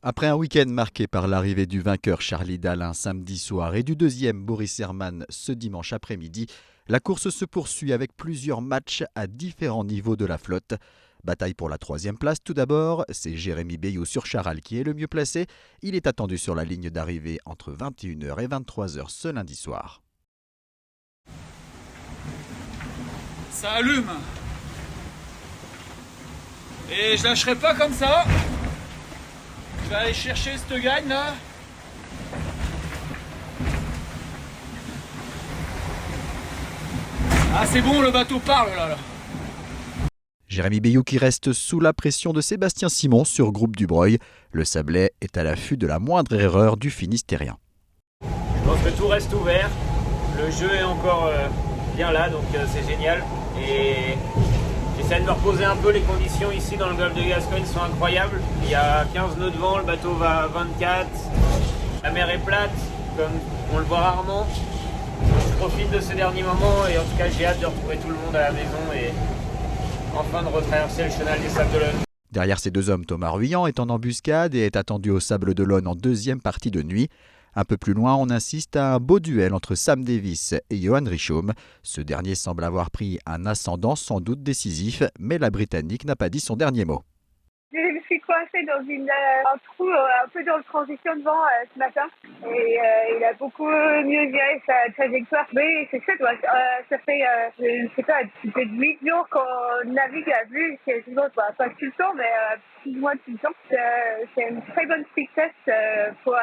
Après un week-end marqué par l'arrivée du vainqueur Charlie Dalin samedi soir et du deuxième Boris Herman ce dimanche après-midi, la course se poursuit avec plusieurs matchs à différents niveaux de la flotte. Bataille pour la troisième place tout d'abord, c'est Jérémy Bayou sur Charal qui est le mieux placé. Il est attendu sur la ligne d'arrivée entre 21h et 23h ce lundi soir. Ça allume. Et je lâcherai pas comme ça. Je vais aller chercher cette gagne là. Ah c'est bon, le bateau parle là. Jérémy Bayou qui reste sous la pression de Sébastien Simon sur Groupe du Breuil. Le Sablais est à l'affût de la moindre erreur du Finistérien. Je pense que tout reste ouvert. Le jeu est encore bien là, donc c'est génial. Et j'essaie de me reposer un peu. Les conditions ici dans le golfe de Gascogne sont incroyables. Il y a 15 nœuds de vent, le bateau va à 24. La mer est plate, comme on le voit rarement. Donc je profite de ce dernier moment et en tout cas j'ai hâte de retrouver tout le monde à la maison et enfin de retraverser le chenal des Sables d'Olonne. Derrière ces deux hommes, Thomas Ruyant est en embuscade et est attendu au Sables d'Olonne en deuxième partie de nuit. Un peu plus loin, on insiste à un beau duel entre Sam Davis et Johan Richomme. Ce dernier semble avoir pris un ascendant sans doute décisif, mais la Britannique n'a pas dit son dernier mot. Je me suis coincée dans un trou un peu dans le transition de vent ce matin et il a beaucoup mieux géré sa trajectoire. Mais c'est ça, ça fait, je ne sais pas, peut-être 8 jours qu'on navigue à vue, quasiment, pas tout le temps, mais plus ou moins tout le temps. C'est une très bonne succès pour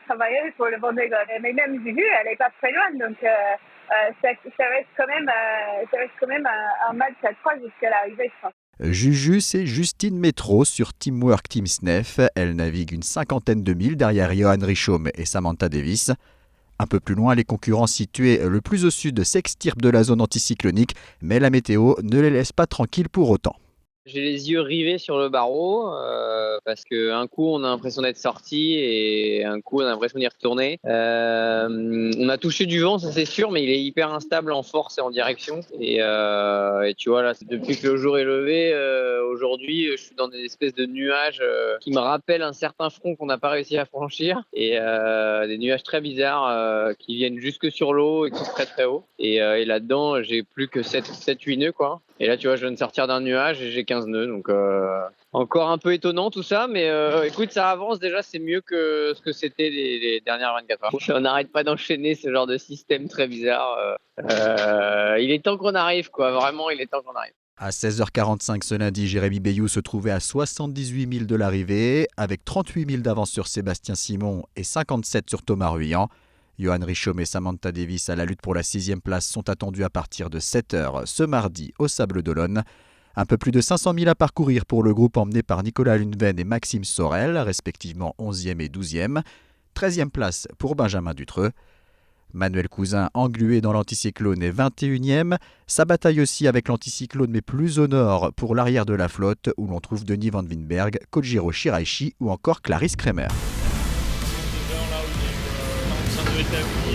travailler pour le Vendée Globe. Mais même du vue, elle n'est pas très loin, donc ça reste quand même un match à 3 jusqu'à l'arrivée, je pense. Juju, c'est Justine Métro sur Teamwork Team Snef. Elle navigue une cinquantaine de milles derrière Johan Richomme et Samantha Davis. Un peu plus loin, les concurrents situés le plus au sud s'extirpent de la zone anticyclonique, mais la météo ne les laisse pas tranquilles pour autant. J'ai les yeux rivés sur le barreau parce qu'un coup on a l'impression d'être sorti et un coup on a l'impression d'y retourner. On a touché du vent, ça c'est sûr, mais il est hyper instable en force et en direction. Et tu vois là, depuis que le jour est levé, aujourd'hui je suis dans des espèces de nuages qui me rappellent un certain front qu'on n'a pas réussi à franchir et des nuages très bizarres qui viennent jusque sur l'eau et qui sont très très hauts. Et là-dedans j'ai plus que 7-8 nœuds quoi. Et là, tu vois, je viens de sortir d'un nuage et j'ai 15 nœuds. Donc, encore un peu étonnant tout ça. Mais écoute, ça avance déjà. C'est mieux que ce que c'était les dernières 24 heures. On n'arrête pas d'enchaîner ce genre de système très bizarre. Il est temps qu'on arrive, quoi. Vraiment, il est temps qu'on arrive. À 16h45 ce lundi, Jérémy Bayou se trouvait à 78 000 de l'arrivée, avec 38 000 d'avance sur Sébastien Simon et 57 sur Thomas Ruyant. Johan Richomme et Samantha Davis à la lutte pour la 6e place sont attendus à partir de 7h ce mardi au Sables d'Olonne. Un peu plus de 500 000 à parcourir pour le groupe emmené par Nicolas Lunven et Maxime Sorel, respectivement 11e et 12e. 13e place pour Benjamin Dutreux. Manuel Cousin, englué dans l'anticyclone, est 21e. Sa bataille aussi avec l'anticyclone, mais plus au nord pour l'arrière de la flotte, où l'on trouve Denis Van Winberg, Kojiro Shiraishi ou encore Clarisse Kremer. Là où il y a eu 45 degrés de